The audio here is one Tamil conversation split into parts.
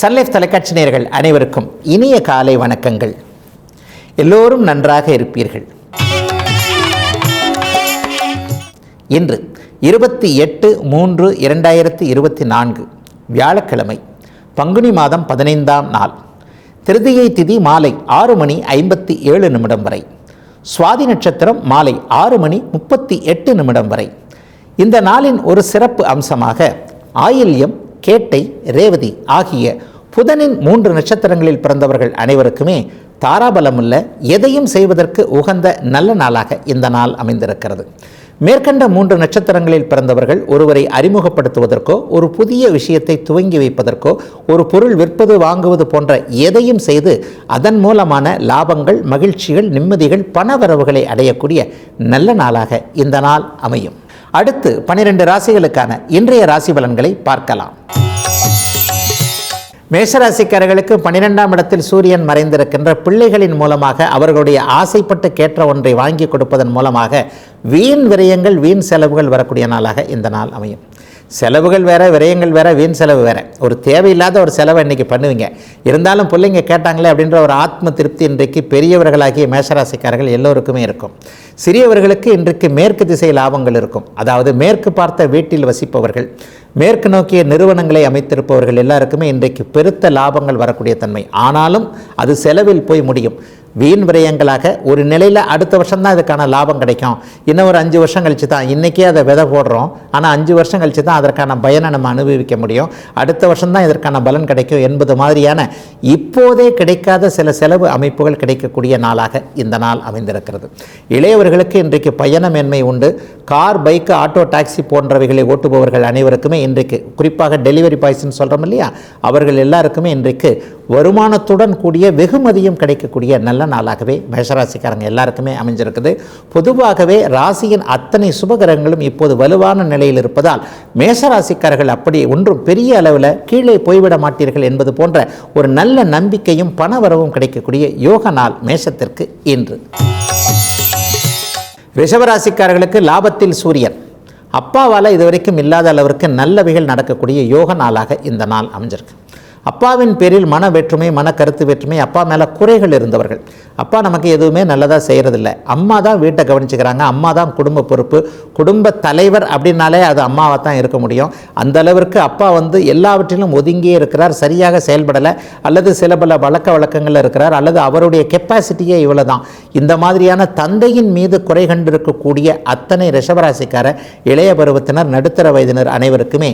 சன்லைஃப் தொலைக்காட்சி நேயர்கள் அனைவருக்கும் இனிய காலை வணக்கங்கள். எல்லோரும் நன்றாக இருப்பீர்கள். இன்று 28/3/2024 வியாழக்கிழமை, பங்குனி மாதம் 15ஆம் நாள். திருதியை திதி மாலை 6:57 வரை, சுவாதி நட்சத்திரம் மாலை 6:38 வரை. இந்த நாளின் ஒரு சிறப்பு அம்சமாக ஆயில்யம், கேட்டை, ரேவதி ஆகிய புதனின் 3 நட்சத்திரங்களில் பிறந்தவர்கள் அனைவருக்குமே தாராபலமுள்ள, எதையும் செய்வதற்கு உகந்த நல்ல நாளாக இந்த நாள் அமைந்திருக்கிறது. மேற்கண்ட 3 நட்சத்திரங்களில் பிறந்தவர்கள் ஒருவரை அறிமுகப்படுத்துவதற்கோ, ஒரு புதிய விஷயத்தை துவங்கி வைப்பதற்கோ, ஒரு பொருள் விற்பது வாங்குவது போன்ற எதையும் செய்து அதன் மூலமான லாபங்கள், மகிழ்ச்சிகள், நிம்மதிகள், பணவரவுகளை அடையக்கூடிய நல்ல நாளாக இந்த நாள் அமையும். அடுத்து 12 ராசிகளுக்கான இன்றைய ராசி பலன்களை பார்க்கலாம். மேஷராசிக்காரர்களுக்கு 12ஆம் இடத்தில் சூரியன் மறைந்திருக்கின்ற பிள்ளைகளின் மூலமாக அவர்களுடைய ஆசைப்பட்டு கேட்ட ஒன்றை வாங்கி கொடுப்பதன் மூலமாக வீண் விரயங்கள், வீண் செலவுகள் வரக்கூடிய நாளாக இந்த நாள் அமையும். செலவுகள் வேறு, விரயங்கள் வேறு, வீண் செலவு வேறு. ஒரு தேவையில்லாத ஒரு செலவை இன்றைக்கி பண்ணுவீங்க. இருந்தாலும் பிள்ளைங்க கேட்டாங்களே அப்படின்ற ஒரு ஆத்ம திருப்தி இன்றைக்கு பெரியவர்களாகிய மேஷராசிக்காரர்கள் எல்லோருக்குமே இருக்கும். சிறியவர்களுக்கு இன்றைக்கு மேற்கு திசை லாபங்கள் இருக்கும். அதாவது மேற்கு பார்த்த வீட்டில் வசிப்பவர்கள், மேற்கு நோக்கிய நிறுவனங்களை அமைத்திருப்பவர்கள் எல்லாருக்குமே இன்றைக்கு பெருத்த லாபங்கள் வரக்கூடிய தன்மை. ஆனாலும் அது செலவில் போய் முடியும். வீண் விரயங்களாக ஒரு நிலையில் அடுத்த வருஷம்தான் இதுக்கான லாபம் கிடைக்கும், இன்னும் ஒரு 5 வருஷம் கழித்து தான், இன்றைக்கே அதை விதை போடுறோம், ஆனால் 5 வருஷம் கழித்து தான் அதற்கான பயனை நம்ம அனுபவிக்க முடியும், அடுத்த வருஷம்தான் இதற்கான பலன் கிடைக்கும் என்பது மாதிரியான இப்போதே கிடைக்காத சில செலவு அமைப்புகள் கிடைக்கக்கூடிய நாளாக இந்த நாள் அமைந்திருக்கிறது. இளையவர்களுக்கு இன்றைக்கு பயணமேன்மை உண்டு. கார், பைக்கு, ஆட்டோ, டாக்ஸி போன்றவைகளை ஓட்டுபவர்கள் அனைவருக்குமே இன்றைக்கு, குறிப்பாக டெலிவரி பாய்ஸ்ன்னு சொல்கிறோம் இல்லையா, அவர்கள் எல்லாருக்குமே இன்றைக்கு வருமானத்துடன் கூடிய வெகுமதியும் கிடைக்கக்கூடிய நல்ல நாளாகவே மேஷராசிக்காரங்க எல்லாருக்குமே அமைஞ்சிருக்குது. பொதுவாகவே ராசியின் அத்தனை சுபகிரகங்களும் இப்போது வலுவான நிலையில் இருப்பதால் மேஷராசிக்காரர்கள் அப்படி ஒன்றும் பெரிய அளவில் கீழே போய்விட மாட்டீர்கள் என்பது போன்ற ஒரு நல்ல நம்பிக்கையும் பணவரவும் கிடைக்கக்கூடிய யோக நாள் மேஷத்திற்கு இன்று. ரிஷபராசிக்காரர்களுக்கு லாபத்தில் சூரியன், அப்பாவால் இதுவரைக்கும் இல்லாத அளவிற்கு நல்லவைகள் நடக்கக்கூடிய யோக நாளாக இந்த நாள் அமைஞ்சிருக்கு. அப்பாவின் பேரில் மன வேற்றுமை, மன கருத்து வேற்றுமை, அப்பா மேலே குறைகள் இருந்தவர்கள், அப்பா நமக்கு எதுவுமே நல்லதாக செய்கிறதில்ல, அம்மா தான் வீட்டை கவனிச்சுக்கிறாங்க, அம்மா தான் குடும்ப பொறுப்பு, குடும்ப தலைவர் அப்படின்னாலே அது அம்மாவாக தான் இருக்க முடியும். அந்த அளவிற்கு அப்பா எல்லாவற்றிலும் ஒதுங்கியே இருக்கிறார், சரியாக செயல்படலை, அல்லது சில பல வழக்கங்களில் இருக்கிறார், அல்லது அவருடைய கெப்பாசிட்டியே இவ்வளோ தான். இந்த மாதிரியான தந்தையின் மீது குறை கண்டிருக்கக்கூடிய அத்தனை ரிஷபராசிக்கார இளைய பருவத்தினர், நடுத்தர வயதினர் அனைவருக்குமே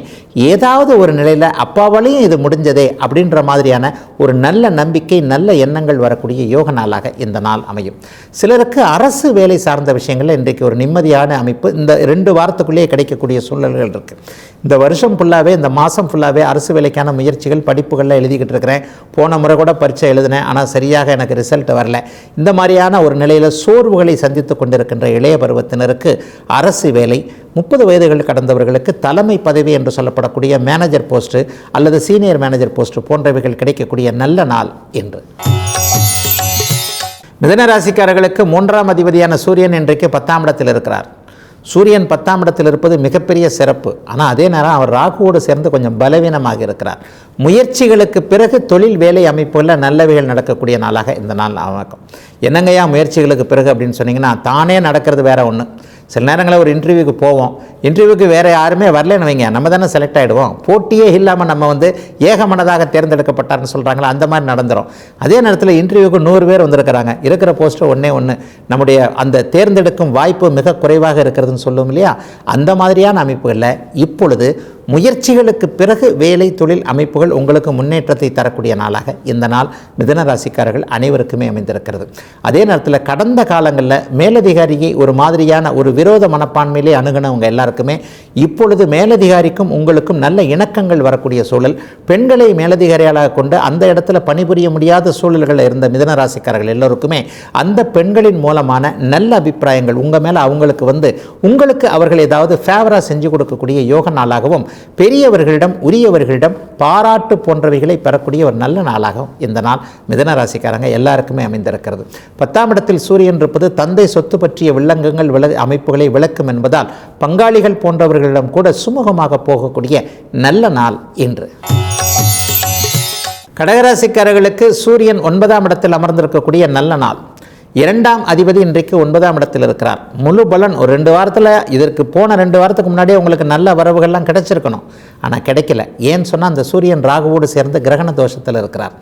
ஏதாவது ஒரு நிலையில் அப்பாவாலையும் இது முடிஞ்சதே அப்படின்ற மாதிரியான ஒரு நல்ல நம்பிக்கை, நல்ல எண்ணங்கள் வரக்கூடிய யோக நாளாக இந்த நாள் அமையும். சிலருக்கு அரசு வேலை சார்ந்த விஷயங்களில் இன்றைக்கு ஒரு நிம்மதியான அமைப்பு இந்த 2 வாரத்துக்குள்ளேயே கிடைக்கக்கூடிய சூழல்கள் இருக்குது. இந்த வருஷம் ஃபுல்லாகவே, இந்த மாதம் ஃபுல்லாகவே அரசு வேலைக்கான முயற்சிகள், படிப்புகளில் எழுதிக்கிட்டு இருக்கிறேன். போன முறை கூட பரீட்சை எழுதினேன், ஆனால் சரியாக எனக்கு ரிசல்ட் வரல. இந்த மாதிரியான ஒரு நிலையில் சோர்வுகளை சந்தித்து கொண்டிருக்கின்ற இளைய பருவத்தினருக்கு அரசு வேலை, 30 வயதுகள் கடந்தவர்களுக்கு தலைமை பதவி என்று சொல்லப்படக்கூடிய மேனேஜர் போஸ்ட்டு அல்லது சீனியர் மேனேஜர் போஸ்ட்டு போன்றவைகள் கிடைக்கக்கூடிய நல்ல நாள் என்று. மிதுன ராசிக்காரர்களுக்கு 3ஆம் அதிபதியான சூரியன் இன்றைக்கு 10ஆம் இடத்தில் இருக்கிறார். சூரியன் 10ஆம் இடத்தில் இருப்பது மிகப்பெரிய சிறப்பு. ஆனால் அதே நேரம் அவர் ராகுவோடு சேர்ந்து கொஞ்சம் பலவீனமாக இருக்கிறார். முயற்சிகளுக்கு பிறகு தொழில் வேலை அமைப்புகளில் நல்லவைகள் நடக்கக்கூடிய நாளாக இந்த நாள் அமைக்கும். என்னங்கய்யா முயற்சிகளுக்கு பிறகு அப்படின்னு சொன்னீங்கன்னா, தானே நடக்கிறது வேற ஒன்று. சில நேரங்களில் ஒரு இன்டர்வியூக்கு போவோம், இன்டர்வியூக்கு வேறு யாருமே வரலன்னு வைங்க, நம்ம தானே செலக்ட் ஆகிடுவோம். போட்டியே இல்லாமல் நம்ம ஏகமனதாக தேர்ந்தெடுக்கப்பட்டார்னு சொல்கிறாங்களா, அந்த மாதிரி நடந்துடும். அதே நேரத்தில் இன்டர்வியூக்கு 100 பேர் வந்திருக்கிறாங்க, இருக்கிற போஸ்ட்டு ஒன்றே ஒன்று, நம்முடைய அந்த தேர்ந்தெடுக்கும் வாய்ப்பு மிக குறைவாக இருக்கிறதுன்னு சொல்லுவோம் இல்லையா, அந்த மாதிரியான அமைப்புகளில் இப்பொழுது முயற்சிகளுக்கு பிறகு வேலை, தொழில் அமைப்புகள் உங்களுக்கு முன்னேற்றத்தை தரக்கூடிய நாளாக இந்த நாள் மிதுன ராசிக்காரர்கள் அனைவருக்குமே அமைந்திருக்கிறது. அதே நேரத்தில் கடந்த காலங்களில் மேலதிகாரியை ஒரு மாதிரியான ஒரு விரோத மனப்பான்மையிலே அணுகினவங்க எல்லாருக்குமே இப்பொழுது மேலதிகாரிக்கும் உங்களுக்கும் நல்ல இணக்கங்கள் வரக்கூடிய சூழல், பெண்களை மேலதிகாரிகளாக கொண்டு அந்த இடத்துல பணிபுரிய முடியாத சூழல்களில் இருந்த மிதுன ராசிக்காரர்கள் எல்லோருக்குமே அந்த பெண்களின் மூலமான நல்ல அபிப்பிராயங்கள் உங்கள் மேலே அவங்களுக்கு உங்களுக்கு அவர்கள் ஏதாவது ஃபேவராக செஞ்சு கொடுக்கக்கூடிய யோக நாளாகவும், பெரியவர்களிடம், உரியவர்களிடம் பாராட்டு போன்றவைகளை பெறக்கூடிய ஒரு நல்ல நாளாகவும் இந்த நாள் மிதுன ராசிக்காரங்க எல்லாருக்குமே அமைந்திருக்கிறது. 10ஆம் இடத்தில் சூரியன் இருப்பது தந்தை சொத்து பற்றிய வில்லங்கங்கள் அமைப்புகளை விளக்கும் என்பதால் பங்காளிகள் போன்றவர்களிடம் கூட சுமூகமாக போகக்கூடிய நல்ல நாள் இன்று. கடகராசிக்காரர்களுக்கு சூரியன் 9ஆம் இடத்தில் அமர்ந்திருக்கக்கூடிய நல்ல நாள். 2ஆம் அதிபதி இன்றைக்கு 9ஆம் இடத்தில் இருக்கிறார். முழு பலன் ஒரு 2 வாரத்தில், இதற்கு போன 2 வாரத்துக்கு முன்னாடியே உங்களுக்கு நல்ல வரவுகள்லாம் கிடைச்சிருக்கணும். ஆனால் கிடைக்கல. ஏன்னு சொன்னால் அந்த சூரியன் ராகுவோடு சேர்ந்து கிரகண தோஷத்தில் இருக்கிறார்.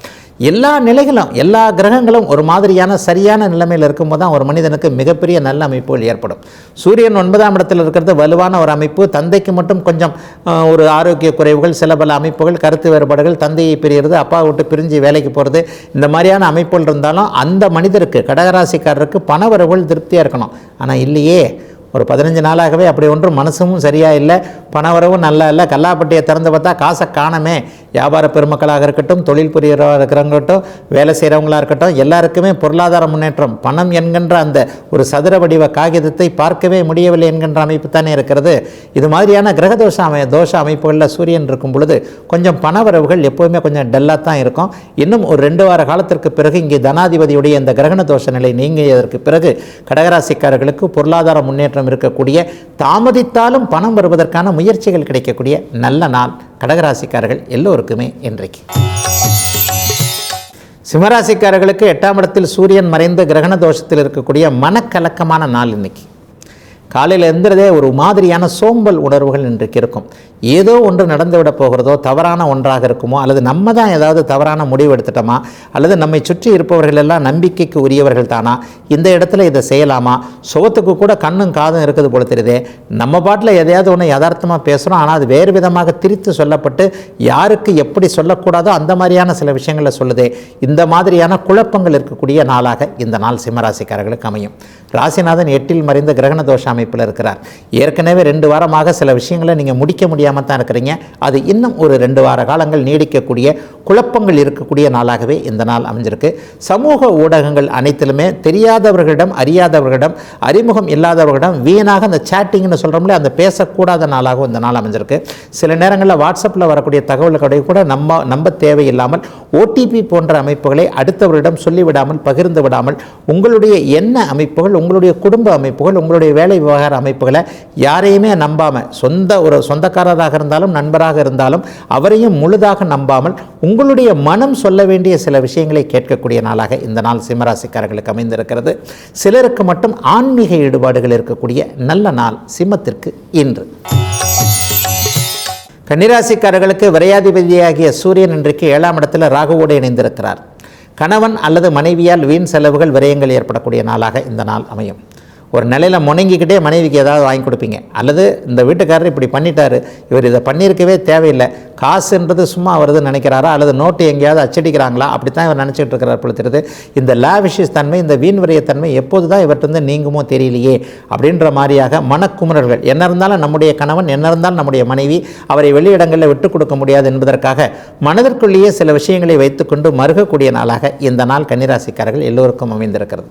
எல்லா நிலைகளும், எல்லா கிரகங்களும் ஒரு மாதிரியான சரியான நிலைமையில் இருக்கும்போது தான் ஒரு மனிதனுக்கு மிகப்பெரிய நல்ல அமைப்புகள் ஏற்படும். சூரியன் 9ஆம் இடத்தில் இருக்கிறது வலுவான ஒரு அமைப்பு. தந்தைக்கு மட்டும் கொஞ்சம் ஒரு ஆரோக்கிய குறைவுகள், சில பல அமைப்புகள், கருத்து வேறுபாடுகள், தந்தையை பிரிகிறது, அப்பா விட்டு பிரிஞ்சு வேலைக்கு போகிறது, இந்த மாதிரியான அமைப்புகள் இருந்தாலும் அந்த மனிதருக்கு, கடகராசிக்காரருக்கு பணவரவுகள் திருப்தியாக இருக்கணும். ஆனால் இல்லையே, ஒரு 15 நாளாகவே அப்படி ஒன்றும் மனசும் சரியாக இல்லை, பணவரவும் நல்லா இல்லை. கல்லாப்பட்டியை திறந்து பார்த்தா காசை காணமே. வியாபார பெருமக்களாக இருக்கட்டும், தொழில் புரியறவராக இருக்கிறவங்கட்டும், வேலை செய்கிறவங்களாக இருக்கட்டும், எல்லாருக்குமே பொருளாதார முன்னேற்றம், பணம் என்கின்ற அந்த ஒரு சதுர வடிவ காகிதத்தை பார்க்கவே முடியவில்லை என்கின்ற அமைப்பு தானே இருக்கிறது. இது மாதிரியான தோஷ அமைப்புகளில் சூரியன் இருக்கும் பொழுது கொஞ்சம் பணவரவுகள் எப்போவுமே கொஞ்சம் டல்லாக தான் இருக்கும். இன்னும் ஒரு 2 வார காலத்திற்கு பிறகு இங்கே தனாதிபதியுடைய இந்த கிரகண தோஷ நிலை நீங்கியதற்கு பிறகு கடகராசிக்காரர்களுக்கு பொருளாதார முன்னேற்றம் இருக்கக்கூடிய, தாமதித்தாலும் பணம் வருவதற்கான முயற்சிகள் கிடைக்கக்கூடிய நல்ல நாள் கடகராசிக்காரர்கள் எல்லோருக்குமே இன்றைக்கு. சிம்மராசிக்காரர்களுக்கு 8ஆம் இடத்தில் சூரியன் மறைந்து கிரகண தோஷத்தில் இருக்கக்கூடிய மனக்கலக்கமான நாள் இன்னைக்கு. காலையில் எழுந்துறதே ஒரு மாதிரியான சோம்பல் உணர்வுகள் இன்றைக்கு இருக்கும். ஏதோ ஒன்று நடந்துவிட போகிறதோ, தவறான ஒன்றாக இருக்குமோ, அல்லது நம்ம தான் ஏதாவது தவறான முடிவு எடுத்துட்டோமா, அல்லது நம்மை சுற்றி இருப்பவர்கள் எல்லாம் நம்பிக்கைக்கு உரியவர்கள் தானா, இந்த இடத்துல இதை செய்யலாமா, சுகத்துக்கு கூட கண்ணும் காதும் இருக்குது போல தெரியுதே, நம்ம பாட்டில் எதையாவது ஒன்று யதார்த்தமாக பேசுகிறோம், ஆனால் அது வேறு விதமாக திரித்து சொல்லப்பட்டு யாருக்கு எப்படி சொல்லக்கூடாதோ அந்த மாதிரியான சில விஷயங்களை சொல்லுதே, இந்த மாதிரியான குழப்பங்கள் இருக்கக்கூடிய நாளாக இந்த நாள் சிம்மராசிக்காரர்களுக்கு அமையும். ராசிநாதன் 8இல் மறைந்த கிரகண தோஷ அமைப்பில் இருக்கிறார். ஏற்கனவே 2 வாரமாக சில விஷயங்களை நீங்கள் முடிக்க முடியாமல் தான் இருக்கிறீங்க. அது இன்னும் ஒரு 2 வார காலங்கள் நீடிக்கக்கூடிய, குழப்பங்கள் இருக்கக்கூடிய நாளாகவே இந்த நாள் அமைஞ்சிருக்கு. சமூக ஊடகங்கள் அனைத்திலுமே தெரியாதவர்களிடம், அறியாதவர்களிடம், அறிமுகம் இல்லாதவர்களிடம் வீணாக அந்த சேட்டிங்னு சொல்கிறோம்ல, அந்த பேசக்கூடாத நாளாகவும் இந்த நாள் அமைஞ்சிருக்கு. சில நேரங்களில் வாட்ஸ்அப்பில் வரக்கூடிய தகவல்களை கூட நம்ப தேவையில்லாமல் ஓடிபி போன்ற அமைப்புகளை அடுத்தவர்களிடம் சொல்லிவிடாமல், பகிர்ந்து விடாமல், உங்களுடைய எண்ண அமைப்புகள், உங்களுடைய குடும்ப அமைப்புகள், உங்களுடைய வேலை விவகார அமைப்புகளை யாரையுமே நம்பாமல், சொந்தக்காரராக இருந்தாலும் நண்பராக இருந்தாலும் அவரையும் முழுதாக நம்பாமல் உங்களுடைய மனம் சொல்ல வேண்டிய சில விஷயங்களை கேட்கக்கூடிய நாளாக இந்த நாள் சிம்மராசிக்காரர்களுக்கு அமைந்திருக்கிறது. சிலருக்கு மட்டும் ஆன்மீக ஈடுபாடுகள் இருக்கக்கூடிய நல்ல நாள் சிம்மத்திற்கு இன்று. கன்னிராசிக்காரர்களுக்கு விரையாதிபதியாகிய சூரியன் இன்றைக்கு 7ஆம் இடத்தில் ராகுவோடு இணைந்திருக்கிறார். கணவன் அல்லது மனைவியால் வீண் செலவுகள், விரயங்கள் ஏற்படக்கூடிய நாளாக இந்த நாள் அமையும். ஒரு நிலையில் முணங்கிக்கிட்டே மனைவிக்கு ஏதாவது வாங்கி கொடுப்பீங்க, அல்லது இந்த வீட்டுக்காரர் இப்படி பண்ணிட்டாரு, இவர் இதை பண்ணியிருக்கவே தேவையில்லை, காசுன்றது சும்மா வருதுன்னு நினைக்கிறாரா, அல்லது நோட்டு எங்கேயாவது அச்சடிக்கிறாங்களா, அப்படித்தான் இவர் நினச்சிட்டு இருக்கிறார் பொழுது. இந்த லாவிஷியஸ் தன்மை, இந்த வீண் விரயத்தன்மை எப்போது தான் இவர்கிட்ட நீங்குமோ தெரியலையே அப்படின்ற மாதிரியாக மனக்குமுறல்கள். என்ன இருந்தாலும் நம்முடைய கணவன், என்ன இருந்தாலும் நம்முடைய மனைவி, அவரை வெளியிடங்களில் விட்டுக் கொடுக்க முடியாது என்பதற்காக மனதிற்குள்ளேயே சில விஷயங்களை வைத்துக்கொண்டு மறுகக்கூடிய நாளாக இந்த நாள் கன்னிராசிக்காரர்கள் எல்லோருக்கும் அமைந்திருக்கிறது.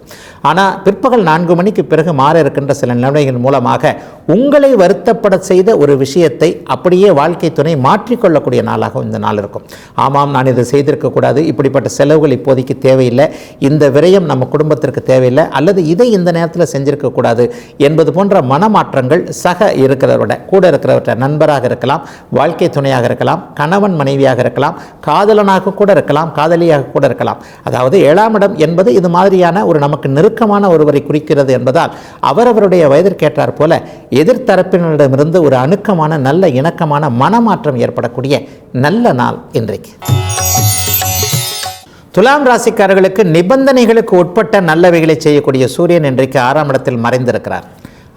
ஆனால் பிற்பகல் 4 மணிக்கு பிறகு மாற இருக்கின்ற சில நிலைமைகள் மூலமாக உங்களை வருத்தப்பட செய்த ஒரு விஷயத்தை அப்படியே வாழ்க்கை துணை மாற்றிக்கொள்ளக்கூடிய நாளாக இந்த நாள் இருக்கும். ஆமாம், நான் இதை செய்திருக்கக்கூடாது, இப்படிப்பட்ட செலவுகள் இப்போதைக்கு தேவையில்லை, இந்த விரயம் நம்ம குடும்பத்திற்கு தேவையில்லை, அல்லது இதை இந்த நேரத்தில் செஞ்சிருக்கக்கூடாது என்பது போன்ற மனமாற்றங்கள் சக இருக்கிறவரோட, கூட இருக்கிறவர்கிட்ட, நண்பராக இருக்கலாம், வாழ்க்கை துணையாக இருக்கலாம், கணவன் மனைவியாக இருக்கலாம், காதலனாக கூட இருக்கலாம், காதலியாக கூட இருக்கலாம். அதாவது 7ஆம் இடம் என்பது இது மாதிரியான ஒரு நமக்கு நெருக்கமான ஒருவரை குறிக்கிறது என்பதால் அவரவருடைய வயதிற்கேற்றார் போல எதிர்த்தரப்பினரிடமிருந்து ஒரு அணுக்கமான, நல்ல இணக்கமான மனமாற்றம் ஏற்படக்கூடிய நல்ல நாள் இன்றைக்கு. துலாம் ராசிக்காரர்களுக்கு நிபந்தனைகளுக்கு உட்பட்ட நல்லவைகளை செய்யக்கூடிய சூரியன் இன்றைக்கு 6ஆம் இடத்தில் மறைந்திருக்கிறார்.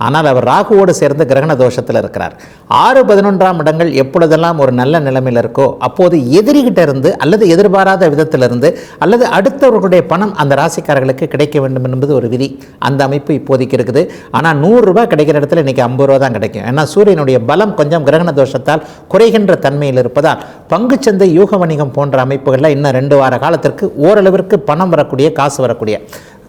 ஆனால் அவர் ராகுவோடு சேர்ந்து கிரகண தோஷத்தில் இருக்கிறார். 6, 11ஆம் இடங்கள் எப்பொழுதெல்லாம் ஒரு நல்ல நிலைமையில் இருக்கோ அப்போது எதிரிகிட்ட இருந்து, அல்லது எதிர்பாராத விதத்திலிருந்து, அல்லது அடுத்தவர்களுடைய பணம் அந்த ராசிக்காரர்களுக்கு கிடைக்க வேண்டும் என்பது ஒரு விதி. அந்த அமைப்பு இப்போதைக்கு இருக்குது. ஆனால் 100 ரூபாய் கிடைக்கிற இடத்துல இன்றைக்கி 50 ரூபா தான் கிடைக்கும். ஏன்னா சூரியனுடைய பலம் கொஞ்சம் கிரகண தோஷத்தால் குறைகின்ற தன்மையில் இருப்பதால் பங்குச்சந்தை, யூக வணிகம் போன்ற அமைப்புகளில் இன்னும் 2 வார காலத்திற்கு ஓரளவிற்கு பணம் வரக்கூடிய, காசு வரக்கூடிய,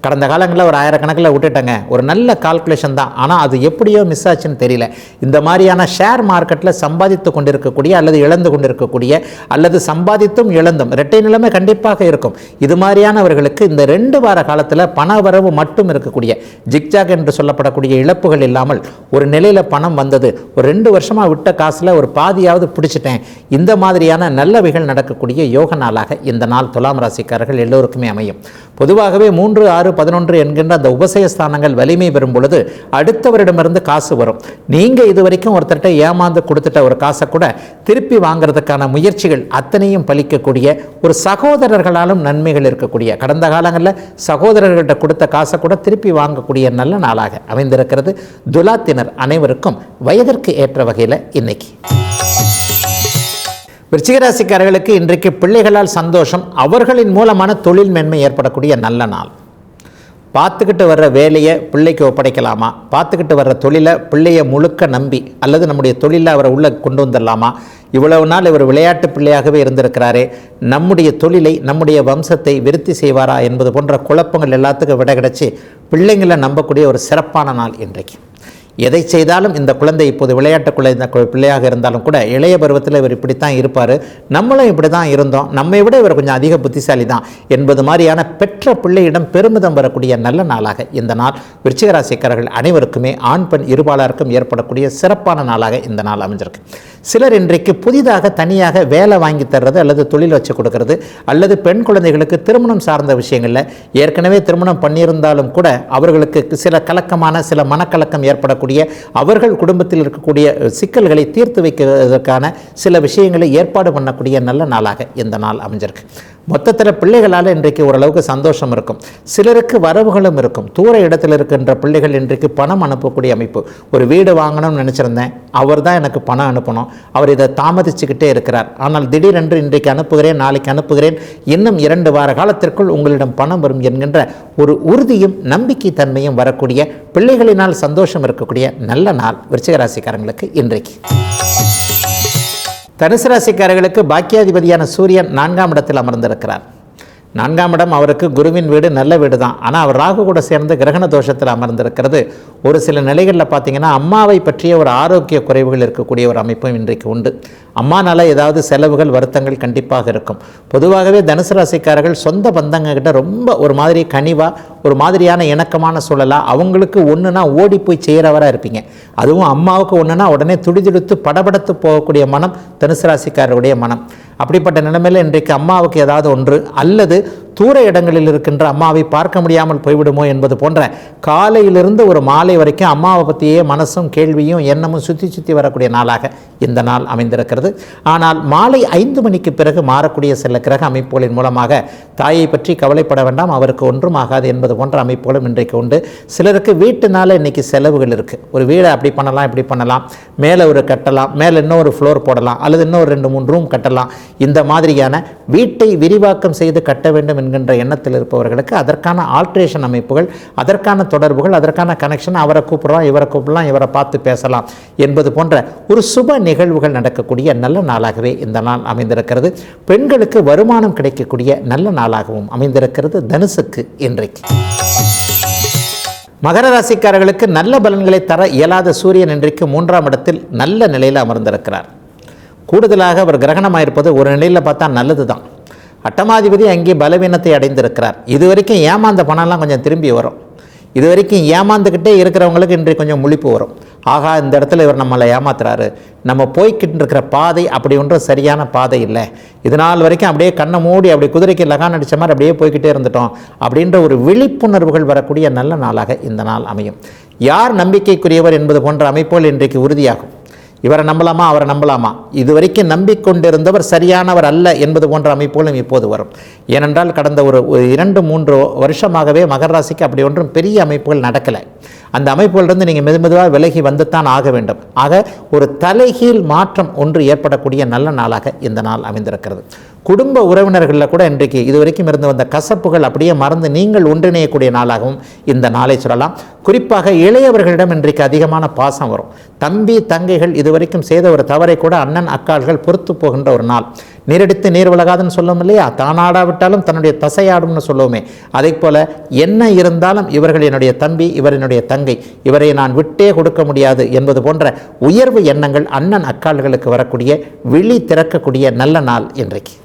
கடந்த காலங்களில் ஒரு ஆயிரக்கணக்கில் விட்டுட்டேங்க, ஒரு நல்ல கால்குலேஷன் தான், ஆனால் அது எப்படியோ மிஸ் ஆச்சுன்னு தெரியல. இந்த மாதிரியான ஷேர் மார்க்கெட்டில் சம்பாதித்து கொண்டிருக்கக்கூடிய அல்லது இழந்து கொண்டிருக்கக்கூடிய அல்லது சம்பாதித்தும் இழந்தும் இரட்டை நிலைமை கண்டிப்பாக இருக்கும். இது மாதிரியானவர்களுக்கு இந்த 2 வார காலத்தில் பண வரவு மட்டும் இருக்கக்கூடிய ஜிக்ஜாக் என்று சொல்லப்படக்கூடிய இழப்புகள் இல்லாமல் ஒரு நிலையில் பணம் வந்தது, ஒரு 2 வருஷமாக விட்ட காசில் ஒரு பாதியாவது பிடிச்சிட்டேன், இந்த மாதிரியான நல்லவைகள் நடக்கக்கூடிய யோக நாளாக இந்த நாள் துலாம் ராசிக்காரர்கள் எல்லோருக்குமே அமையும். பொதுவாகவே 3, 6, 11 என்கின்ற அந்த உபசயஸ்தானங்கள் வலிமை பெறும் பொழுது அடுத்தவரிடமிருந்து காசு வரும். நீங்கள் இதுவரைக்கும் ஒருத்தர்கிட்ட ஏமாந்து கொடுத்துட்ட ஒரு காசை கூட திருப்பி வாங்கிறதுக்கான முயற்சிகள் அத்தனையும் பலிக்கக்கூடிய ஒரு சகோதரர்களாலும் நன்மைகள் இருக்கக்கூடிய, கடந்த காலங்களில் சகோதரர்கள்ட்ட கொடுத்த காசை கூட திருப்பி வாங்கக்கூடிய நல்ல நாளாக அமைந்திருக்கிறது. துலாத்தினர் அனைவருக்கும் வயதிற்கு ஏற்ற வகையில் இன்னைக்கு. விருச்சிகராசிக்காரர்களுக்கு இன்றைக்கு பிள்ளைகளால் சந்தோஷம், அவர்களின் மூலமான தொழில் மேன்மை ஏற்படக்கூடிய நல்ல நாள். பார்த்துக்கிட்டு வர்ற வேலையை பிள்ளைக்கு ஒப்படைக்கலாமா, பார்த்துக்கிட்டு வர்ற தொழிலை பிள்ளையை முழுக்க நம்பி அல்லது நம்முடைய தொழிலை அவரை உள்ளே கொண்டு வந்துடலாமா, இவ்வளவு நாள் இவர் விளையாட்டு பிள்ளையாகவே இருந்திருக்கிறாரே, நம்முடைய தொழிலை நம்முடைய வம்சத்தை விருத்தி செய்வாரா என்பது போன்ற குழப்பங்கள் எல்லாத்துக்கும் விட கிடச்சி பிள்ளைங்களை நம்பக்கூடிய ஒரு சிறப்பான நாள் இன்றைக்கு. எதை செய்தாலும் இந்த குழந்தை இப்போது விளையாட்டுக்குள்ளே இந்த பிள்ளையாக இருந்தாலும் கூட இளைய பருவத்தில் இவர் இப்படித்தான் இருப்பார், நம்மளும் இப்படி தான் இருந்தோம், நம்மை விட இவர் கொஞ்சம் அதிக புத்திசாலி தான் என்பது மாதிரியான பெற்ற பிள்ளையிடம் பெருமிதம் வரக்கூடிய நல்ல நாளாக இந்த நாள் விருச்சிகராசிக்காரர்கள் அனைவருக்குமே ஆண் பெண் இருபாலருக்கும் ஏற்படக்கூடிய சிறப்பான நாளாக இந்த நாள் அமைஞ்சிருக்கு. சிலர் இன்றைக்கு புதிதாக தனியாக வேலை வாங்கி தர்றது அல்லது தொழில் வச்சு கொடுக்கறது அல்லது பெண் குழந்தைகளுக்கு திருமணம் சார்ந்த விஷயங்களில் ஏற்கனவே திருமணம் பண்ணியிருந்தாலும் கூட அவர்களுக்கு சில கலக்கமான சில மனக்கலக்கம் ஏற்படக்கூடிய அவர்கள் குடும்பத்தில் இருக்கக்கூடிய சிக்கல்களை தீர்த்து வைக்கிறதுக்கான சில விஷயங்களை ஏற்பாடு பண்ணக்கூடிய நல்ல நாளாக இந்த நாள் அமைஞ்சிருக்கு. மொத்தத்தில் பிள்ளைகளால் இன்றைக்கு ஓரளவுக்கு சந்தோஷம் இருக்கும். சிலருக்கு வரவுகளும் இருக்கும். தூர இடத்தில் இருக்கின்ற பிள்ளைகள் இன்றைக்கு பணம் அனுப்பக்கூடிய அமைப்பு. ஒரு வீடு வாங்கணும்னு நினச்சிருந்தேன், அவர் தான் எனக்கு பணம் அனுப்பணும், அவர் இதை தாமதிச்சுக்கிட்டே இருக்கிறார், ஆனால் திடீரென்று இன்றைக்கு அனுப்புகிறேன், நாளைக்கு அனுப்புகிறேன், இன்னும் 2 வார காலத்திற்குள் உங்களிடம் பணம் வரும் என்கின்ற ஒரு உறுதியும் நம்பிக்கை தன்மையும் வரக்கூடிய பிள்ளைகளினால் சந்தோஷம் இருக்கக்கூடிய நல்ல நாள் விருச்சிகராசிக்காரங்களுக்கு இன்றைக்கு. தனுசு ராசிக்காரர்களுக்கு பாக்கியாதிபதியான சூரியன் 4ஆம் இடத்தில் அமர்ந்திருக்கிறார். 4ஆம் இடம் அவருக்கு குருவின் வீடு, நல்ல வீடு தான். ஆனால் அவர் ராகு கூட சேர்ந்து கிரகண தோஷத்தில் அமர்ந்திருக்கிறது ஒரு சில நிலைகளில் பார்த்திங்கன்னா அம்மாவை பற்றிய ஒரு ஆரோக்கிய குறைவுகள் இருக்கக்கூடிய ஒரு அமைப்பும் இன்றைக்கு உண்டு. அம்மானால ஏதாவது செலவுகள் வருத்தங்கள் கண்டிப்பாக இருக்கும். பொதுவாகவே தனுசு ராசிக்காரர்கள் சொந்த பந்தங்கக்கிட்ட ரொம்ப ஒரு மாதிரி கனிவாக ஒரு மாதிரியான இணக்கமான சூழலாக அவங்களுக்கு ஒன்றுனா ஓடி போய் செய்கிறவராக இருப்பீங்க. அதுவும் அம்மாவுக்கு ஒன்றுனா உடனே துடிதுடித்து படபடத்து போகக்கூடிய மனம் தனுசு ராசிக்காரருடைய மனம். அப்படிப்பட்ட நிலைமையில் இன்றைக்கு அம்மாவுக்கு ஏதாவது ஒன்று அல்லது தூர இடங்களில் இருக்கின்ற அம்மாவை பார்க்க முடியாமல் போய்விடுமோ என்பது போன்ற காலையிலிருந்து ஒரு மாலை வரைக்கும் அம்மாவை பற்றியே மனசும் கேள்வியும் எண்ணமும் சுற்றி வரக்கூடிய நாளாக இந்த நாள் அமைந்திருக்கிறது. ஆனால் மாலை 5 மணிக்கு பிறகு மாறக்கூடிய சில கிரக அமைப்புகளின் மூலமாக தாயை பற்றி கவலைப்பட வேண்டாம், அவருக்கு ஒன்றும் ஆகாது என்பது போன்ற அமைப்புகளும் இன்றைக்கு உண்டு. சிலருக்கு வீட்டுனால இன்றைக்கி செலவுகள் இருக்குது. ஒரு வீடை அப்படி பண்ணலாம் இப்படி பண்ணலாம், மேலே ஒரு கட்டலாம், மேலே இன்னொரு ஃப்ளோர் போடலாம் அல்லது இன்னொரு 2-3 ரூம் கட்டலாம், இந்த மாதிரியான வீட்டை விரிவாக்கம் செய்து கட்ட வேண்டும் என்கின்ற எண்ணத்தில் இருப்பவர்களுக்கு அதற்கான ஆல்ட்ரேஷன் அமைப்புகள், அதற்கான தொடர்புகள், அதற்கான கனெக்ஷன், அவரை கூப்பிடலாம் இவரை கூப்பிடலாம் இவரை பார்த்து பேசலாம் என்பது போன்ற ஒரு சுப நிகழ்வுகள் நடக்கக்கூடிய நல்ல நாளாகவே இந்த நாள் அமைந்திருக்கிறது. பெண்களுக்கு வருமானம் கிடைக்கக்கூடிய நல்ல நாளாகவும் அமைந்திருக்கிறது தனுசுக்கு இன்றைக்கு. மகர ராசிக்காரர்களுக்கு நல்ல பலன்களை தர இயலாத சூரியன் இன்றைக்கு 3ஆம் இடத்தில் நல்ல நிலையில் அமர்ந்திருக்கிறார். கூடுதலாக அவர் கிரகணமாயிருப்பது ஒரு நிலையில் பார்த்தா நல்லது தான். அட்டமாதிபதி அங்கே பலவீனத்தை அடைந்திருக்கிறார். இதுவரைக்கும் ஏமாந்த பணம்லாம் கொஞ்சம் திரும்பி வரும். இதுவரைக்கும் ஏமாந்துக்கிட்டே இருக்கிறவங்களுக்கு இன்றைக்கு கொஞ்சம் முழிப்பு வரும். ஆகா, இந்த இடத்துல இவர் நம்மளை ஏமாத்துறாரு, நம்ம போய்கிட்டு இருக்கிற பாதை அப்படி ஒன்றும் சரியான பாதை இல்லை, இதனால் வரைக்கும் அப்படியே கண்ணை மூடி அப்படி குதிரைக்கு லகான் அடித்த மாதிரி அப்படியே போய்கிட்டே இருந்துட்டோம் அப்படின்ற ஒரு விழிப்புணர்வுகள் வரக்கூடிய நல்ல நாளாக இந்த நாள் அமையும். யார் நம்பிக்கைக்குரியவர் என்பது போன்ற அமைப்புகள் இன்றைக்கு உறுதியாகும். இவரை நம்பலாமா அவரை நம்பலாமா, இதுவரைக்கும் நம்பிக்கொண்டிருந்தவர் சரியானவர் அல்ல என்பது போன்ற அமைப்புகளும் இப்போது வரும். ஏனென்றால் கடந்த ஒரு 2-3 வருஷமாகவே மகர ராசிக்கு அப்படி ஒன்றும் பெரிய அமைப்புகள் நடக்கலை. அந்த அமைப்புகளிலிருந்து நீங்கள் மெதுவாக விலகி வந்துத்தான் ஆக வேண்டும். ஆக ஒரு தலைகீழ் மாற்றம் ஒன்று ஏற்படக்கூடிய நல்ல நாளாக இந்த நாள் அமைந்திருக்கிறது. குடும்ப உறவினர்களில் கூட இன்றைக்கு இதுவரைக்கும் இருந்து வந்த கசப்புகள் அப்படியே மறந்து நீங்கள் ஒன்றிணையக்கூடிய நாளாகவும் இந்த நாளை சொல்லலாம். குறிப்பாக இளையவர்களிடம் இன்றைக்கு அதிகமான பாசம் வரும். தம்பி தங்கைகள் இதுவரைக்கும் செய்த ஒரு தவறை கூட அண்ணன் அக்காள்கள் பொறுத்து போகின்ற ஒரு நாள். நீரடித்து நீர் விலகாதுன்னு சொல்லுவோம் இல்லையா, தானாடாவிட்டாலும் தன்னுடைய தசையாடும்னு சொல்லுவோமே, அதை போல என்ன இருந்தாலும் இவர்கள் என்னுடைய தம்பி, இவர் என்னுடைய தங்கை, இவரை நான் விட்டே கொடுக்க முடியாது என்பது போன்ற உயர்வு எண்ணங்கள் அண்ணன் அக்காள்களுக்கு வரக்கூடிய விழி திறக்கக்கூடிய நல்ல நாள் இன்றைக்கு.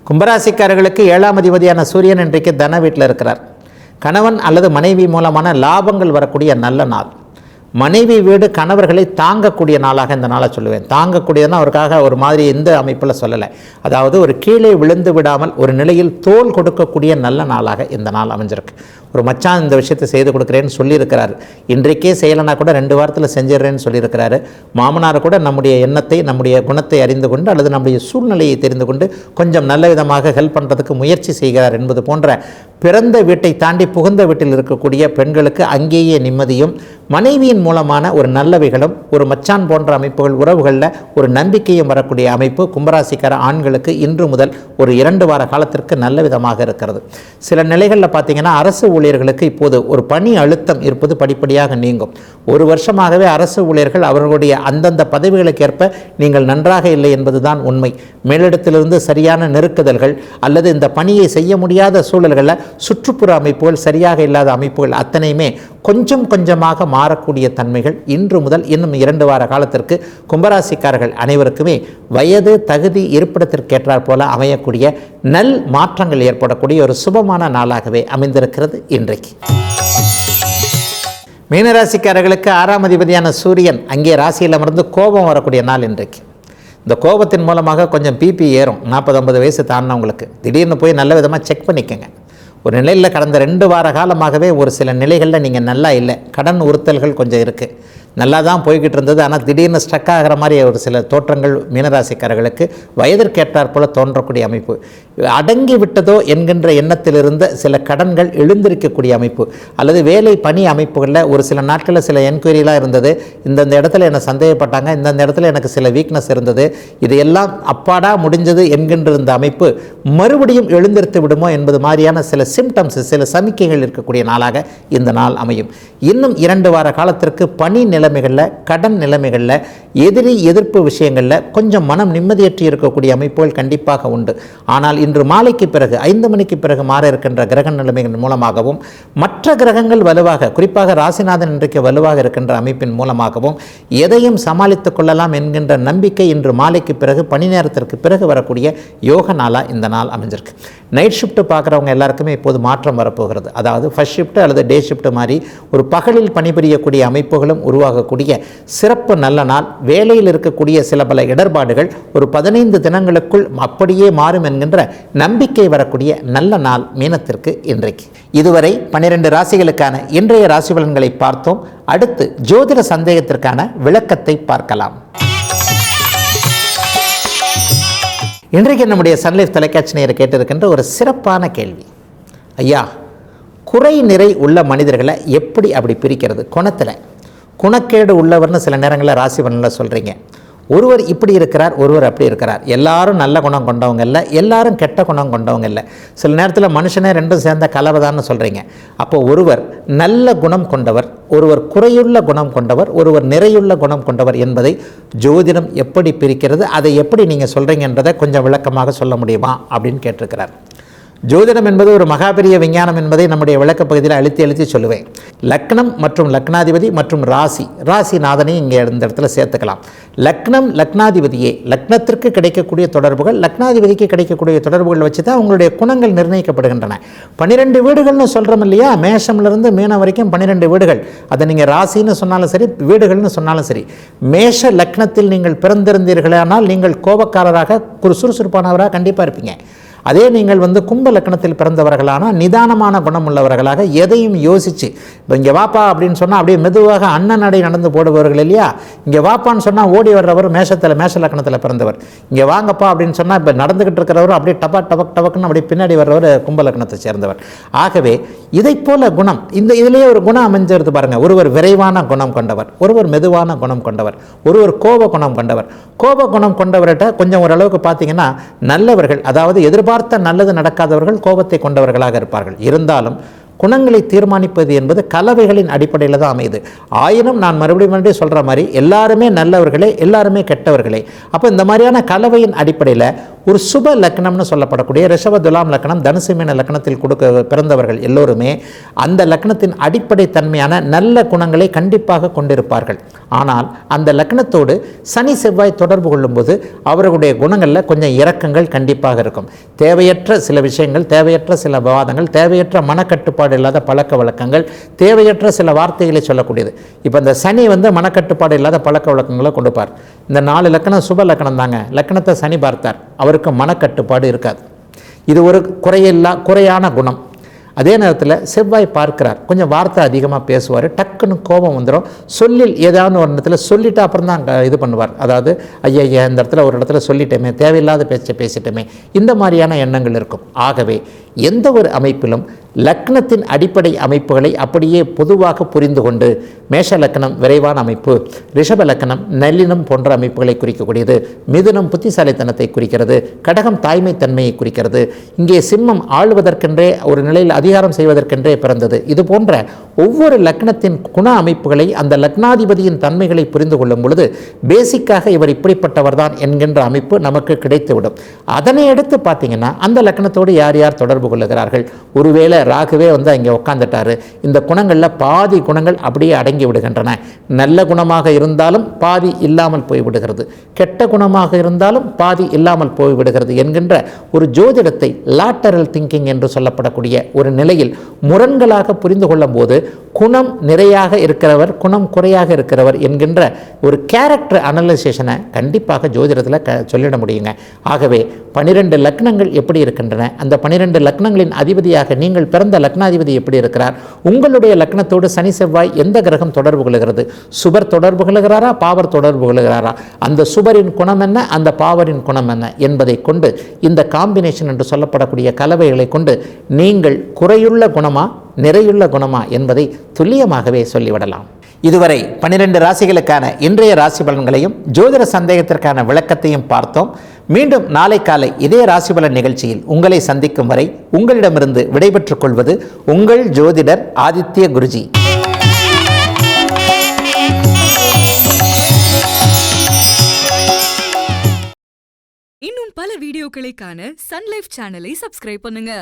கும்பராசிக்காரர்களுக்கு 7ஆம் அதிபதியான சூரியன் இன்றைக்கு தன வீட்டில் இருக்கிறார். கணவன் அல்லது மனைவி மூலமான லாபங்கள் வரக்கூடிய நல்ல நாள். மனைவி வீடு கணவர்களை தாங்கக்கூடிய நாளாக இந்த நாளை சொல்லுவேன். தாங்கக்கூடியதுன்னா அவருக்காக ஒரு மாதிரி எந்த அமைப்பில் சொல்லலை, அதாவது ஒரு கீழே விழுந்து விடாமல் ஒரு நிலையில் தோல் கொடுக்கக்கூடிய நல்ல நாளாக இந்த நாள் அமைஞ்சிருக்கு. ஒரு மச்சான் இந்த விஷயத்தை செய்து கொடுக்குறேன்னு சொல்லியிருக்கிறாரு, இன்றைக்கே செய்யலைன்னா கூட 2 வாரத்தில் செஞ்சிடறேன்னு சொல்லியிருக்கிறாரு. மாமனார் கூட நம்முடைய எண்ணத்தை, நம்முடைய குணத்தை அறிந்து கொண்டு அல்லது நம்முடைய சூழ்நிலையை தெரிந்து கொண்டு கொஞ்சம் நல்ல விதமாக ஹெல்ப் பண்ணுறதுக்கு முயற்சி செய்கிறார் என்பது போன்ற பிறந்த வீட்டை தாண்டி புகுந்த வீட்டில் இருக்கக்கூடிய பெண்களுக்கு அங்கேயே நிம்மதியும், மனைவியின் மூலமான ஒரு நல்லவைகளும், ஒரு மச்சான் போன்ற அமைப்புகள் உறவுகளில் ஒரு நம்பிக்கையும் வரக்கூடிய அமைப்பு கும்பராசிக்கார ஆண்களுக்கு இன்று முதல் ஒரு 2 வார காலத்திற்கு நல்ல விதமாக இருக்கிறது. சில நிலைகளில் பார்த்தீங்கன்னா அரசு ஊழியர்களுக்கு இப்போது ஒரு பணி அழுத்தம் இருப்பது படிப்படியாக நீங்கும். 1 வருஷமாகவே அரசு ஊழியர்கள் அவர்களுடைய அந்தந்த பதவிகளுக்கு ஏற்ப நீங்கள் நன்றாக இல்லை என்பதுதான் உண்மை. மேலிடத்திலிருந்து சரியான நெருக்குதல்கள் அல்லது இந்த பணியை செய்ய முடியாத சூழல்களில் சுற்றுப்புற அமைப்புகள் சரியாக இல்லாத அமைப்புகள் அத்தனையுமே கொஞ்சம் கொஞ்சமாக மாறக்கூடிய தன்மைகள் இன்று முதல் இன்னும் 2 வார காலத்திற்கு கும்பராசிக்காரர்கள் அனைவருக்குமே வயது தகுதி இருப்பிடத்திற்கேற்றாற் போல அமையக்கூடிய நல் மாற்றங்கள் ஏற்படக்கூடிய ஒரு சுபமான நாளாகவே அமைந்திருக்கிறது இன்றைக்கு. மீனராசிக்காரர்களுக்கு 6ஆம் அதிபதியான சூரியன் அங்கே ராசியில் அமர்ந்து கோபம் வரக்கூடிய நாள் இன்றைக்கு. இந்த கோபத்தின் மூலமாக கொஞ்சம் பிபி ஏறும். 40-50 வயசு தாண்டினவங்களுக்கு திடீர்னு போய் நல்ல விதமாக செக் பண்ணிக்கங்க. ஒரு நிலையில் கடந்த 2 வார காலமாகவே ஒரு சில நிலைகளில் நீங்கள் நல்லா இல்லை, கடன் உறுத்தல்கள் கொஞ்சம் இருக்குது, நல்லா தான் போய்கிட்டு இருந்தது, ஆனால் திடீர்னு ஸ்ட்ரக் ஆகிற மாதிரி ஒரு சில தோற்றங்கள் மீனராசிக்காரர்களுக்கு வயதிற்கேற்றாற் போல தோன்றக்கூடிய அமைப்பு. அடங்கி விட்டதோ என்கின்ற எண்ணத்திலிருந்த சில கடன்கள் எழுந்திருக்கக்கூடிய அமைப்பு அல்லது வேலை பணி அமைப்புகளில் ஒரு சில நாட்களில் சில என்கொயரிலாம் இருந்தது, இந்தந்த இடத்துல என்னை சந்தேகப்பட்டாங்க, இந்தந்த இடத்துல எனக்கு சில வீக்னஸ் இருந்தது, இதையெல்லாம் அப்பாடா முடிஞ்சது என்கின்ற இந்த அமைப்பு மறுபடியும் எழுந்திருத்து விடுமோ என்பது மாதிரியான சில சிம்டம்ஸ், சில சமிக்கைகள் இருக்கக்கூடிய நாளாக இந்த நாள் அமையும். இன்னும் 2 வார காலத்திற்கு பணி நிலைமைகளில், கடன் நிலைமைகளில், எதிர்ப்பு விஷயங்களில் கொஞ்சம் மனம் நிம்மதியற்றி இருக்கக்கூடிய அமைப்புகள் கண்டிப்பாக உண்டு. ஆனால் இன்று மாலைக்கு பிறகு 5 மணிக்கு பிறகு மாற இருக்கின்ற கிரக நிலைமைகள் மூலமாகவும் மற்ற கிரகங்கள் வலுவாக, குறிப்பாக ராசிநாதன் இன்றைக்கு வலுவாக இருக்கின்ற அமைப்பின் மூலமாகவும் எதையும் சமாளித்துக் கொள்ளலாம் என்கின்ற நம்பிக்கை இன்று மாலைக்கு பிறகு பணி நேரத்திற்கு பிறகு வரக்கூடிய யோக நாளாக இந்த நாள் அமைஞ்சிருக்கு. நைட் ஷிஃப்ட் பார்க்குறவங்க எல்லாருக்குமே இப்போது மாற்றம் வரப்போகிறது. அதாவது ஃபர்ஸ்ட் ஷிஃப்ட் அல்லது டே ஷிஃப்ட் மாதிரி ஒரு பகலில் பணிபுரியக்கூடிய அமைப்புகளும் உருவாகக்கூடிய சிறப்பு நல்ல நாள். வேலையில் இருக்கக்கூடிய சில பல இடர்பாடுகள் ஒரு 15 தினங்களுக்குள் அப்படியே மாறும் என்கின்ற நம்பிக்கை வரக்கூடிய நல்ல நாள் மீனத்திற்கு இன்றைக்கு. இதுவரை 12 ராசிகளுக்கான இன்றைய ராசி பலன்களை பார்த்தோம். அடுத்து ஜோதிட சந்தேகத்திற்கான விளக்கத்தை பார்க்கலாம். இன்றைக்கு நம்முடைய சன்லைஃப் தொலைக்காட்சி நேயர் கேட்டிருக்கின்ற ஒரு சிறப்பான கேள்வி. ஐயா, குறை நிறை உள்ள மனிதர்களை எப்படி அப்படி பிரிக்கிறது? குணத்தில் குணக்கேடு உள்ளவர்னு சில நேரங்களில் ராசி பலனில் சொல்கிறீங்க. ஒருவர் இப்படி இருக்கிறார், ஒருவர் அப்படி இருக்கிறார். எல்லாரும் நல்ல குணம் கொண்டவங்க இல்லை, எல்லாரும் கெட்ட குணம் கொண்டவங்க இல்லை. சில நேரத்தில் மனுஷனே ரெண்டும் சேர்ந்த கலவைதான்னு சொல்கிறீங்க. அப்போ ஒருவர் நல்ல குணம் கொண்டவர், ஒருவர் குறையுள்ள குணம் கொண்டவர், ஒருவர் நிறையுள்ள குணம் கொண்டவர் என்பதை ஜோதிடம் எப்படி பிரிக்கிறது, அதை எப்படி நீங்கள் சொல்கிறீங்கன்றதை கொஞ்சம் விளக்கமாக சொல்ல முடியுமா அப்படின்னு கேட்டிருக்கிறார். ஜோதிடம் என்பது ஒரு மகாபெரிய விஞ்ஞானம் என்பதை நம்முடைய விளக்க பகுதியில் அழுத்தி சொல்லுவேன். லக்னம் மற்றும் லக்னாதிபதி மற்றும் ராசிநாதனை இங்கே இந்த இடத்துல சேர்த்துக்கலாம். லக்னம் லக்னாதிபதியே, லக்னத்திற்கு கிடைக்கக்கூடிய தொடர்புகள், லக்னாதிபதிக்கு கிடைக்கக்கூடிய தொடர்புகள் வச்சு தான் உங்களுடைய குணங்கள் நிர்ணயிக்கப்படுகின்றன. 12 வீடுகள்னு சொல்கிறோம் இல்லையா, மேஷம்லேருந்து மீனம் வரைக்கும் 12 வீடுகள். அதை நீங்கள் ராசின்னு சொன்னாலும் சரி, வீடுகள்னு சொன்னாலும் சரி. மேஷ லக்னத்தில் நீங்கள் பிறந்திருந்தீர்களானால் நீங்கள் கோபக்காரராக, ஒரு சுறுசுறுப்பானவராக கண்டிப்பாக இருப்பீங்க. அதே நீங்கள் கும்ப லக்கணத்தில் பிறந்தவர்களானால் நிதானமான குணம் உள்ளவர்களாக எதையும் யோசித்து, இப்போ இங்கே வாப்பா அப்படின்னு சொன்னால் அப்படியே மெதுவாக அண்ணன் நடை நடந்து போடுபவர்கள் இல்லையா. இங்கே வாப்பான்னு சொன்னால் ஓடி வர்றவர் மேஷ லக்கணத்தில் பிறந்தவர். இங்கே வாங்கப்பா அப்படின்னு சொன்னால் இப்போ நடந்துக்கிட்டு இருக்கிறவர் அப்படியே டபக்குன்னு அப்படியே பின்னாடி வர்றவர் கும்ப லக்கணத்தை சேர்ந்தவர். ஆகவே இதை போல குணம், இதிலேயே ஒரு குணம் அமைஞ்சிருது பாருங்கள். ஒருவர் விரைவான குணம் கொண்டவர், ஒருவர் மெதுவான குணம் கொண்டவர், ஒருவர் கோப குணம் கொண்டவர். கோப குணம் கொண்டவர்கிட்ட கொஞ்சம் ஓரளவுக்கு பார்த்தீங்கன்னா நல்லவர்கள், அதாவது எதிர்பார்த்த நல்லது நடக்காதவர்கள் கோபத்தை கொண்டவர்களாக இருப்பார்கள். இருந்தாலும் குணங்களை தீர்மானிப்பது என்பது கலவைகளின் அடிப்படையில் தான் அமையுது. ஆயினும் நான் மறுபடியும் சொல்கிற மாதிரி எல்லாருமே நல்லவர்களே, எல்லாருமே கெட்டவர்களே. அப்போ இந்த மாதிரியான கலவையின் அடிப்படையில் ஒரு சுப லக்னம்னு சொல்லப்படக்கூடிய ரிஷப துலாம் லக்னம், தனுசு மீன லக்னத்தில் பிறந்தவர்கள் எல்லோருமே அந்த லக்னத்தின் அடிப்படை தன்மையான நல்ல குணங்களை கண்டிப்பாக கொண்டிருப்பார்கள். ஆனால் அந்த லக்னத்தோடு சனி செவ்வாய் தொடர்பு கொள்ளும்போது அவர்களுடைய குணங்களில் கொஞ்சம் இரக்கங்கள் கண்டிப்பாக இருக்கும். தேவையற்ற சில விஷயங்கள், தேவையற்ற சில விவாதங்கள், தேவையற்ற மனக்கட்டுப்பாடு இல்லாத பழக்க வழக்கங்கள், தேவையற்ற சில வார்த்தைகளை சொல்லக்கூடியது. இப்போ இந்த சனி மனக்கட்டுப்பாடு இல்லாத பழக்க வழக்கங்களை கொடுப்பார். இந்த 4 லக்கணம் சுப லக்கணம் தாங்க. லக்கணத்தை சனி பார்த்தார், அவருக்கு மனக்கட்டுப்பாடு இருக்காது. இது ஒரு குறையான குணம். அதே நேரத்தில் செவ்வாய் பார்க்கிறார், கொஞ்சம் வார்த்தை அதிகமாக பேசுவார், டக்குன்னு கோபம் வந்துடும். சொல்லில் ஏதாவது ஒரு இடத்துல சொல்லிட்டு அப்புறம் தான் இது பண்ணுவார். அதாவது ஐயா இந்த இடத்துல ஒரு இடத்துல சொல்லிட்டோமே, தேவையில்லாத பேசிட்டோமே, இந்த மாதிரியான எண்ணங்கள் இருக்கும். ஆகவே எந்த ஒரு அமைப்பிலும் லக்னத்தின் அடிப்படை அமைப்புகளை அப்படியே பொதுவாக புரிந்து கொண்டு, மேஷ லக்னம் விரைவான அமைப்பு, ரிஷப லக்னம் நல்லினம் போன்ற அமைப்புகளை குறிக்கக்கூடியது, மிதுனம் புத்திசாலித்தனத்தை குறிக்கிறது, கடகம் தாய்மை தன்மையை குறிக்கிறது, இங்கே சிம்மம் ஆளுவதற்கென்றே ஒரு நிலையில் அதிகாரம் செய்வதற்கென்றே பிறந்தது. இது போன்ற ஒவ்வொரு லக்னத்தின் குண அமைப்புகளை, அந்த லக்னாதிபதியின் தன்மைகளை புரிந்து கொள்ளும் பொழுது பேசிக்காக இவர் இப்படிப்பட்டவர் தான் என்கின்ற அமைப்பு நமக்கு கிடைத்துவிடும். அதனை எடுத்து பார்த்தீங்கன்னா அந்த லக்னத்தோடு யார் யார் தொடர்பு கொள்ளுகிறார்கள். ஒருவேளை ராகுவே அங்கே உட்காந்துட்டாரு, இந்த குணங்களில் பாதி குணங்கள் அப்படியே அடங்கி விடுகின்றன. நல்ல குணமாக இருந்தாலும் பாதி இல்லாமல் போய்விடுகிறது, கெட்ட குணமாக இருந்தாலும் பாதி இல்லாமல் போய்விடுகிறது என்கின்ற ஒரு ஜோதிடத்தை லாட்டரல் திங்கிங் என்று சொல்லப்படக்கூடிய ஒரு நிலையில் முரண்களாக புரிந்து கொள்ளும் போது குணம் நிறையாக இருக்கிறவர், குணம் குறையாக இருக்கிறவர் என்கின்ற ஒரு கேரக்டர் அனலைசேஷனை கண்டிப்பாக ஜோதிடத்தில் சொல்லிட முடியுங்க. ஆகவே 12 லக்னங்கள் எப்படி இருக்கின்றன, அந்த 12 லக்னங்களின் அதிபதியாக நீங்கள் பிறந்த லக்னாதிபதி எப்படி இருக்கிறார், உங்களுடைய லக்னத்தோடு சனி செவ்வாய் எந்த கிரகம் தொடர்பு கொள்கிறது, சுபர் தொடர்பு கொள்கிறாரா, பாவர் தொடர்பு கொள்கிறாரா, அந்த சுபரின் குணம் என்ன, அந்த பாவரின் குணம் என்ன என்பதை கொண்டு, இந்த காம்பினேஷன் என்று சொல்லப்படக்கூடிய கலவைகளை கொண்டு நீங்கள் குறையுள்ள குணமா நிறையுள்ள குணமா என்பதை துல்லியமாகவே சொல்லிவிடலாம். இதுவரை 12 ராசிகளுக்கான இன்றைய ராசி பலன்களையும் ஜோதிட சந்தேகத்திற்கான விளக்கத்தையும் பார்த்தோம். மீண்டும் நாளை காலை இதே ராசி பலன் நிகழ்ச்சியில் உங்களை சந்திக்கும் வரை உங்களிடமிருந்து விடைபெற்றுக் கொள்வது உங்கள் ஜோதிடர் ஆதித்ய குருஜி. இன்னும் பல வீடியோக்களை காண சன் லைஃப் சேனலை சப்ஸ்கிரைப் பண்ணுங்க.